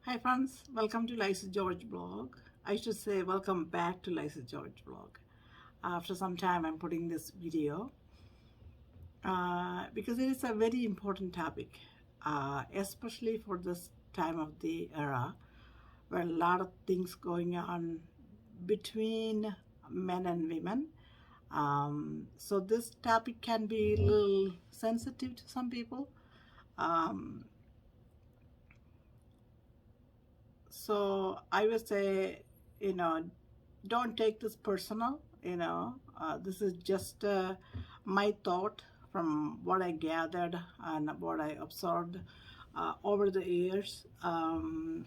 Hi friends, welcome to Lisa George blog. I should say welcome back to Lisa George blog. After some time I'm putting this video because it is a very important topic, especially for this time of the era where a lot of things going on between men and women. So this topic can be a little sensitive to some people. Um, so I would say, you know, don't take this personal. This is just my thought from what I gathered and what I observed over the years. But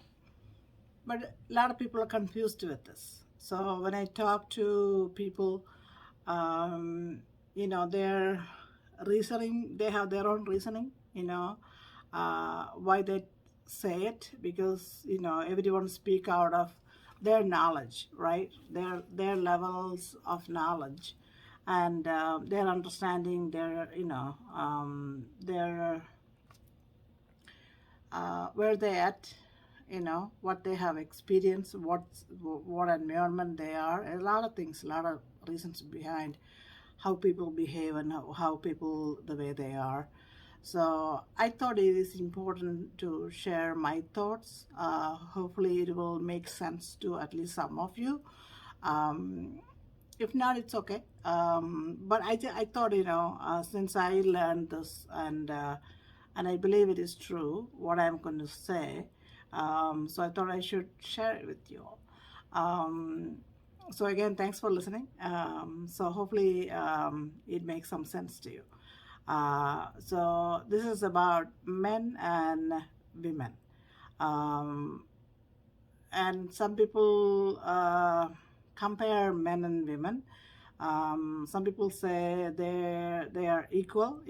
a lot of people are confused with this. So when I talk to people, um, they're reasoning, they have their own reasoning, why they say it, because, everyone speak out of their knowledge, right? Their levels of knowledge and their understanding, their where they at, what they have experienced, what environment they are, a lot of things, a lot of reasons behind how people behave and how people the way they are. So I thought it is important to share my thoughts. Hopefully it will make sense to at least some of you. um, if not, it's okay. But I thought, since I learned this and I believe it is true what I'm going to say, so I thought I should share it with you all. Um, so again, thanks for listening. So hopefully it makes some sense to you. So this is about men and women. Um, and some people compare men and women. Some people say they are equal.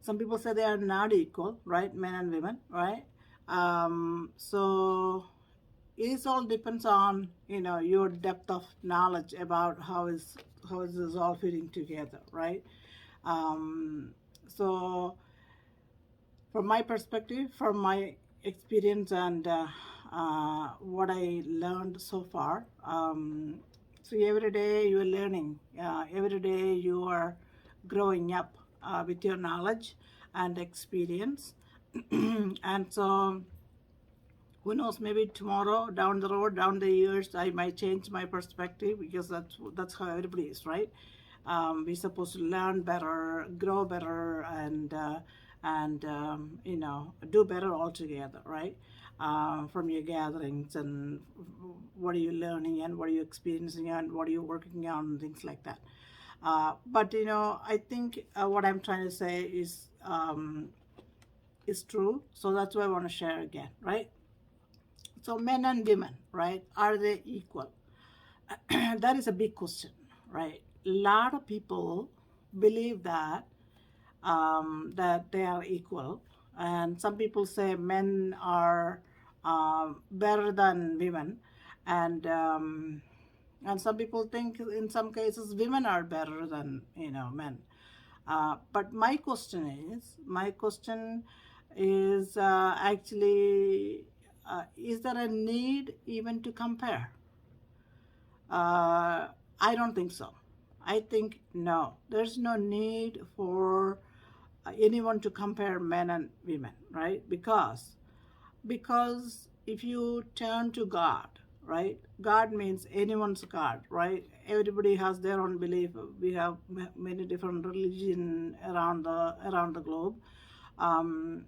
Some people say they are not equal, right? Men and women, right? So it all depends on your depth of knowledge about how is this all fitting together, right? Um, so from my perspective, from my experience and what I learned so far. So every day you are learning, every day you are growing up with your knowledge and experience. And so who knows, maybe tomorrow, down the road, down the years, I might change my perspective, because that's how everybody is, right? We're supposed to learn better, grow better, and do better altogether, right? From your gatherings, and what are you learning, and what are you experiencing, and what are you working on, and things like that. But I think what I'm trying to say is true. So that's why I want to share again, right? So men and women, right? Are they equal? That is a big question, right? A lot of people believe that they are equal, and some people say men are better than women, and some people think in some cases women are better than men. But my question is actually, is there a need even to compare? I don't think so. I think no, there's no need for anyone to compare men and women, right? Because if you turn to God, right? God means anyone's God, right? Everybody has their own belief. We have many different religion around the globe. Um,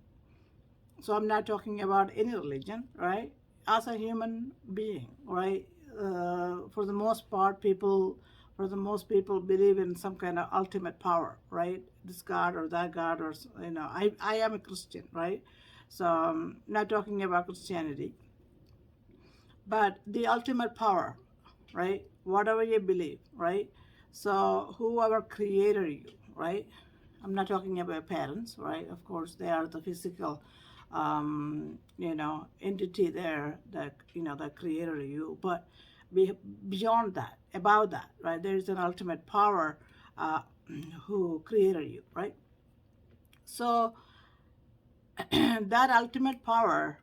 so I'm not talking about any religion, right? As a human being, right? For the most part, for the most people, believe in some kind of ultimate power, right? This God or that God, or I am a Christian, right? So I'm not talking about Christianity, but the ultimate power, right? Whatever you believe, right? So whoever created you, right? I'm not talking about parents, right? Of course, they are the physical, entity there that that created you. But beyond that, about that, right? There is an ultimate power who created you, right? So that ultimate power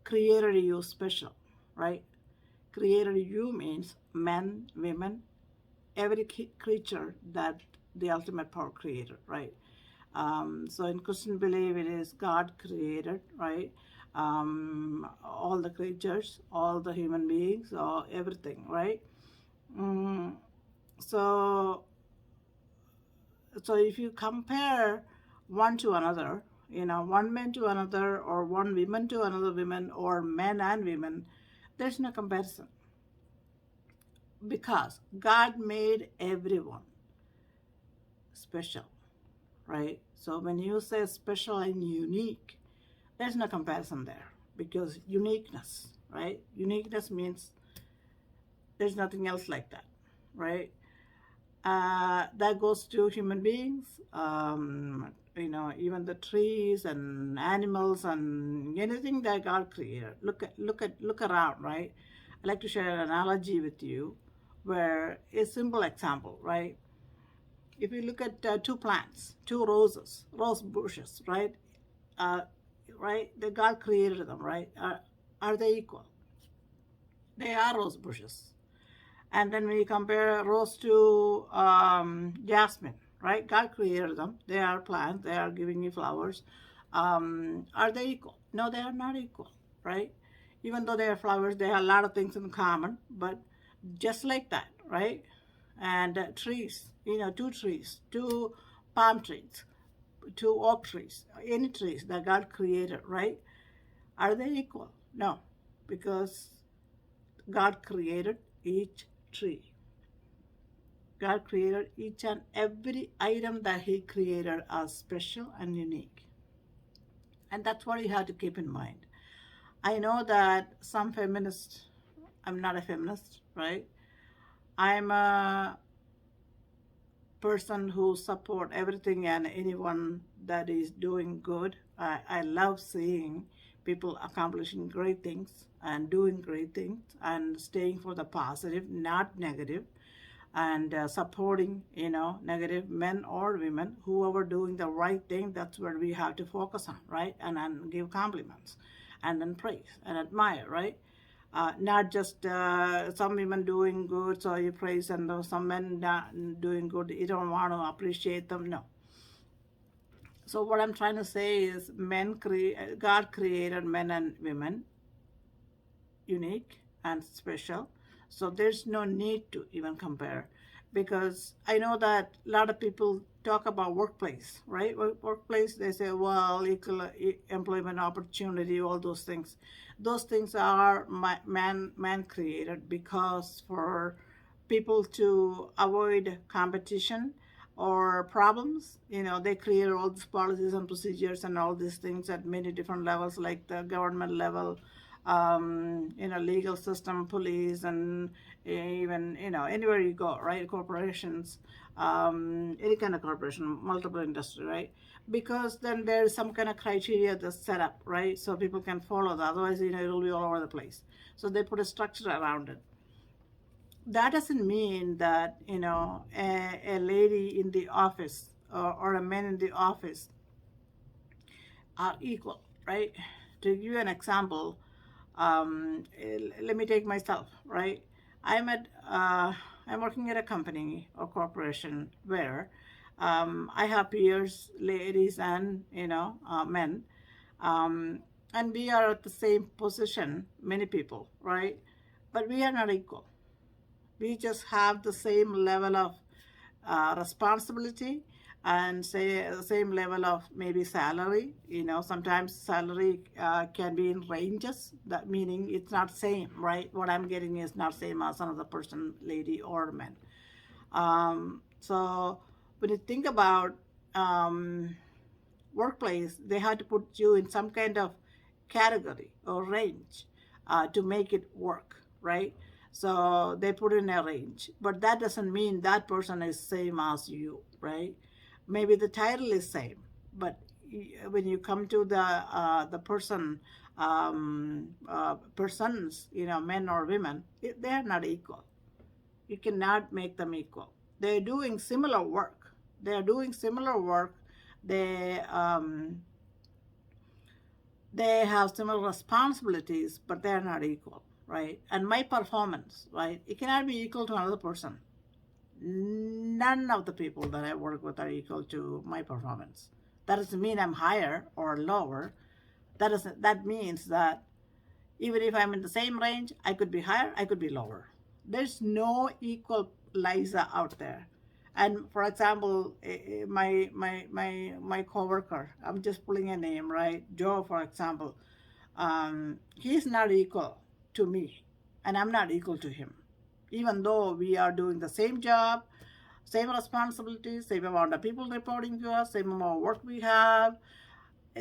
created you special, right? Created you means men, women, every creature that the ultimate power created, right? So in Christian belief, it is God created, right? All the creatures, all the human beings, or everything, right? Mm, so so if you compare one to another, one man to another, or one woman to another woman, or men and women, there's no comparison because God made everyone special, right? So when you say special and unique, there's no comparison there because uniqueness, right? Uniqueness means there's nothing else like that, right? That goes to human beings, even the trees and animals and anything that God created. Look around, right? I like to share an analogy with you, where a simple example, right? If you look at two plants, two rose bushes, right? Uh, right? The God created them, right? Are they equal? They are rose bushes. And then when you compare rose to jasmine, right? God created them. They are plants. They are giving you flowers. Are they equal? No, they are not equal, right? Even though they are flowers, they have a lot of things in common. But just like that, right? And trees, two trees, two palm trees, two oak trees, any trees that God created, right? Are they equal? No, because God created each tree. God created each and every item that He created as special and unique. And that's what you have to keep in mind. I know that some feminists, I'm not a feminist, right? I'm a person who support everything and anyone that is doing good. I love seeing people accomplishing great things and doing great things and staying for the positive, not negative, and supporting, negative men or women, whoever doing the right thing. That's where we have to focus on, right? And give compliments and then praise and admire, right? Not just some women doing good, so you praise, and some men not doing good, you don't want to appreciate them. No. So what I'm trying to say is, God created men and women unique and special. So there's no need to even compare, because I know that a lot of people talk about workplace, right? Workplace, they say, well, equal employment opportunity, all those things. Those things are man created, because for people to avoid competition or problems, they create all these policies and procedures and all these things at many different levels, like the government level, legal system, police, and even, anywhere you go, right? Corporations, any kind of corporation, multiple industry, right? Because then there's some kind of criteria that's set up, right? So people can follow that. Otherwise, it'll be all over the place. So they put a structure around it. That doesn't mean that, a lady in the office, or a man in the office are equal, right? To give you an example, let me take myself, right? I'm at I'm working at a company or corporation where I have peers, ladies, and men, um, and we are at the same position, many people, right? But we are not equal. We just have the same level of responsibility, and say the same level of maybe salary. Sometimes salary can be in ranges, that meaning it's not same, right? What I'm getting is not same as another person, lady or man. So when you think about workplace, they had to put you in some kind of category or range to make it work, right? So they put in a range, but that doesn't mean that person is same as you, right? Maybe the title is same, but when you come to the persons, men or women, they are not equal. You cannot make them equal. They're doing similar work. They are doing similar work. They they have similar responsibilities, but they are not equal, right? And my performance, right, it cannot be equal to another person. None of the people that I work with are equal to my performance. That doesn't mean I'm higher or lower. That means that even if I'm in the same range, I could be higher, I could be lower. There's no equal Liza out there. And for example, my coworker, I'm just pulling a name, right? Joe, for example, he's not equal to me, and I'm not equal to him. Even though we are doing the same job, same responsibilities, same amount of people reporting to us, same amount of work we have,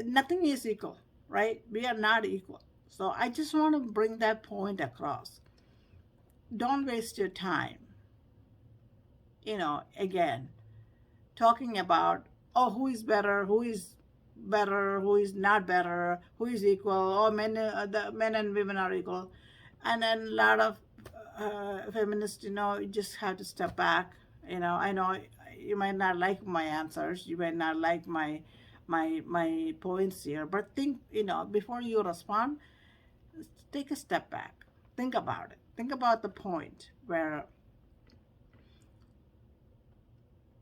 nothing is equal, right? We are not equal. So I just want to bring that point across. Don't waste your time, again, talking about, oh, who is better, who is not better, who is equal, oh, the men and women are equal. And then a lot of feminists, you just have to step back. I know you might not like my answers, you might not like my points here, but think, before you respond, take a step back. Think about it. Think about the point where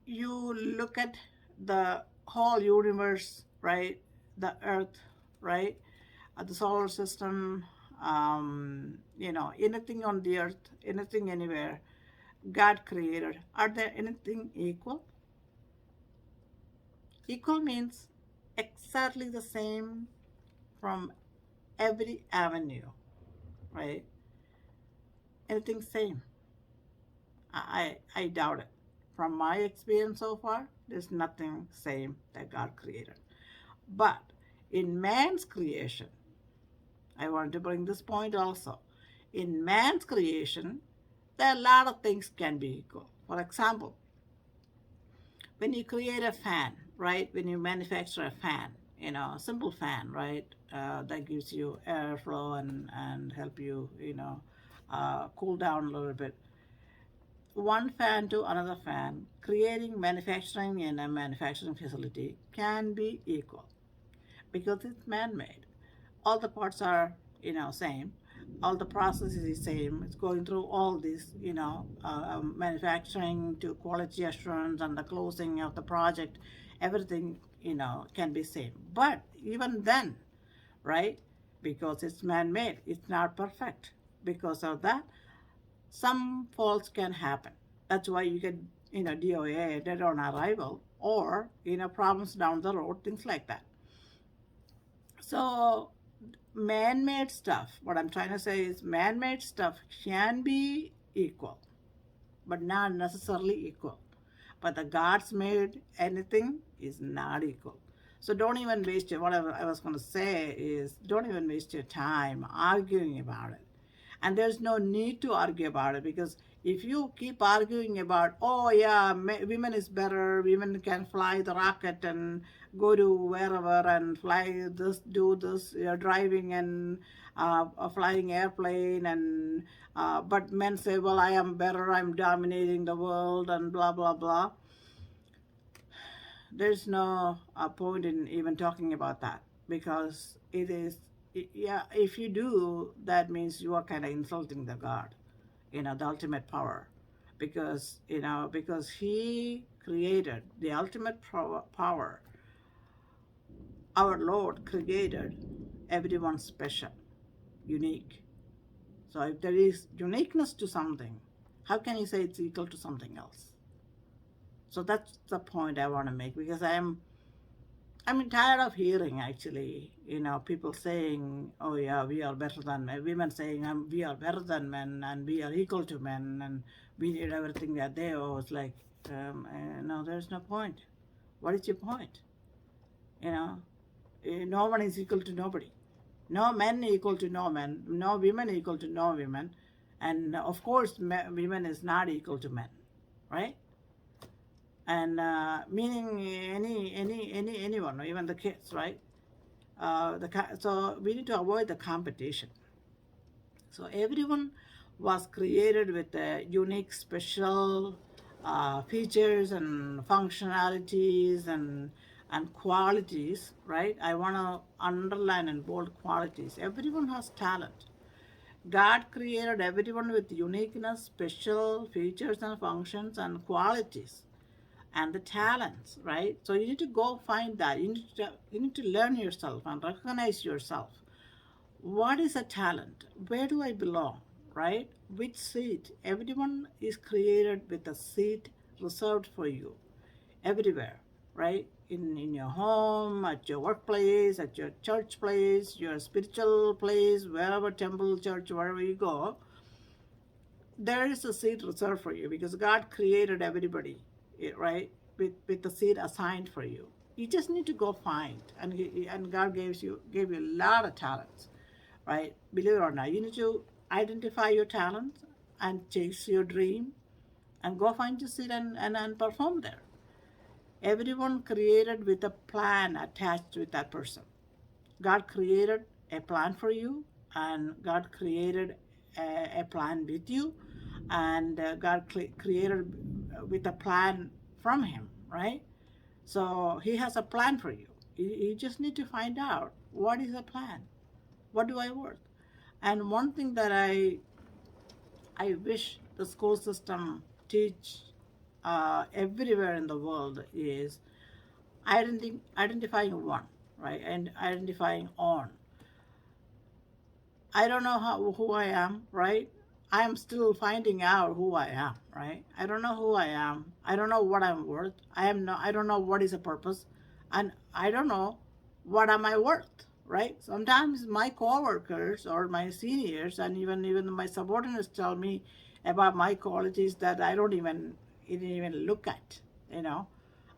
you look at the whole universe, right? The earth, right? The solar system, anything on the earth, anything anywhere, God created. Are there anything equal? Equal means exactly the same from every avenue, right? Anything same? I doubt it. From my experience so far, there's nothing same that God created. But in man's creation, I want to bring this point also. In man's creation, there are a lot of things can be equal. For example, when you create a fan, right? When you manufacture a fan, a simple fan, right? That gives you airflow and help you, cool down a little bit. One fan to another fan, creating manufacturing in a manufacturing facility can be equal because it's man-made. All the parts are, same. All the process is the same. It's going through all this, manufacturing to quality assurance and the closing of the project. Everything, can be same. But even then, right? Because it's man-made, it's not perfect. Because of that, some faults can happen. That's why you get, DOA, dead on arrival, or, problems down the road, things like that. So, man made stuff, what I'm trying to say is man made stuff can be equal, but not necessarily equal. But the God's made anything is not equal. So don't even waste your, whatever I was going to say is, don't even waste your time arguing about it. And there's no need to argue about it, because if you keep arguing about, oh yeah, women is better, women can fly the rocket and go to wherever and fly this, do this, driving and flying airplane, and but men say, well, I am better, I'm dominating the world, and blah blah blah. There's no point in even talking about that, because it is, yeah, if you do, that means you are kind of insulting the God, the ultimate power, because he created the ultimate power. Our Lord created everyone special, unique. So if there is uniqueness to something, how can you say it's equal to something else? So that's the point I want to make, because I'm tired of hearing, actually, people saying, oh yeah, we are better than men. Women saying, we are better than men and we are equal to men and we need everything that they owe. It's like, no, there's no point. What is your point? No one is equal to nobody. No men equal to no men. No women equal to no women. And of course, women is not equal to men, right? And meaning anyone, even the kids, right? So we need to avoid the competition. So everyone was created with unique, special features and functionalities and and qualities, right? I want to underline and bold qualities. Everyone has talent. God created everyone with uniqueness, special features and functions and qualities and the talents, right? So you need to go find that. You need to learn yourself and recognize yourself. What is a talent? Where do I belong? Right? Which seat? Everyone is created with a seat reserved for you everywhere, right? In your home, at your workplace, at your church place, your spiritual place, wherever, temple, church, wherever you go, there is a seat reserved for you because God created everybody, right? With the seat assigned for you. You just need to go find, and God gave you a lot of talents, right? Believe it or not, you need to identify your talents and chase your dream, and go find your seat and perform there. Everyone created with a plan attached with that person. God created a plan for you, and God created a plan with you, and God created with a plan from Him, right? So He has a plan for you. You just need to find out what is the plan. What do I worth? And one thing that I wish the school system teach everywhere in the world is identifying one, right? And identifying on. I don't know who I am, right? I am still finding out who I am, right? I don't know who I am. I don't know what I'm worth. I don't know what is a purpose, and I don't know what am I worth, right? Sometimes my coworkers or my seniors and even my subordinates tell me about my qualities that I don't even look at, you know.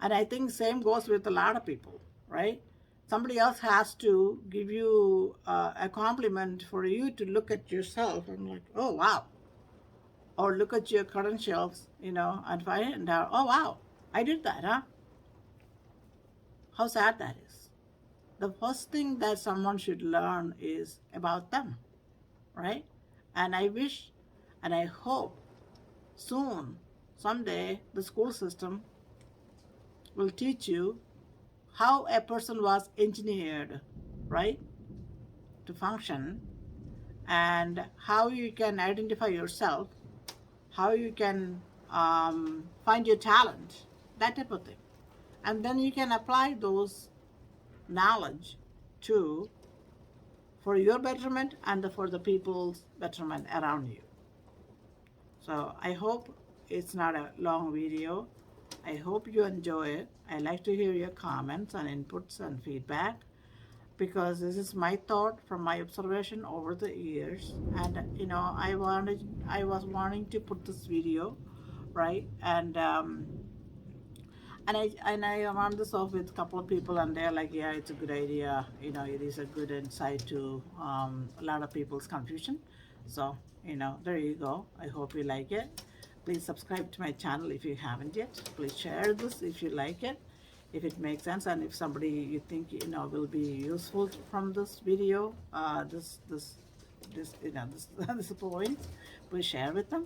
And I think same goes with a lot of people, right? Somebody else has to give you a compliment for you to look at yourself and like, oh wow, or look at your credentials, and find out, oh wow, I did that, huh? How sad that is. The first thing that someone should learn is about them, right? And I wish and I hope soon, someday, the school system will teach you how a person was engineered, right, to function, and how you can identify yourself, how you can find your talent, that type of thing. And then you can apply those knowledge to for your betterment and for the people's betterment around you. So I hope it's not a long video. I hope you enjoy it. I like to hear your comments and inputs and feedback, because this is my thought from my observation over the years. And I was wanting to put this video, right? And I ran this off with a couple of people, and they're like, yeah, it's a good idea. It is a good insight to a lot of people's confusion. So, there you go. I hope you like it. Please subscribe to my channel if you haven't yet. Please share this if you like it, if it makes sense, and if somebody you think will be useful from this video, this this point, please share with them.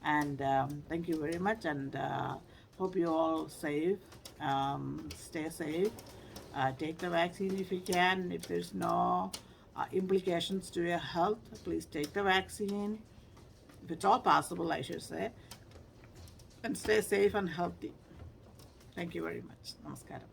And thank you very much, and hope you all safe. Stay safe. Take the vaccine if you can. If there's no implications to your health, please take the vaccine. If it's all possible, I should say. And stay safe and healthy. Thank you very much. Namaskaram.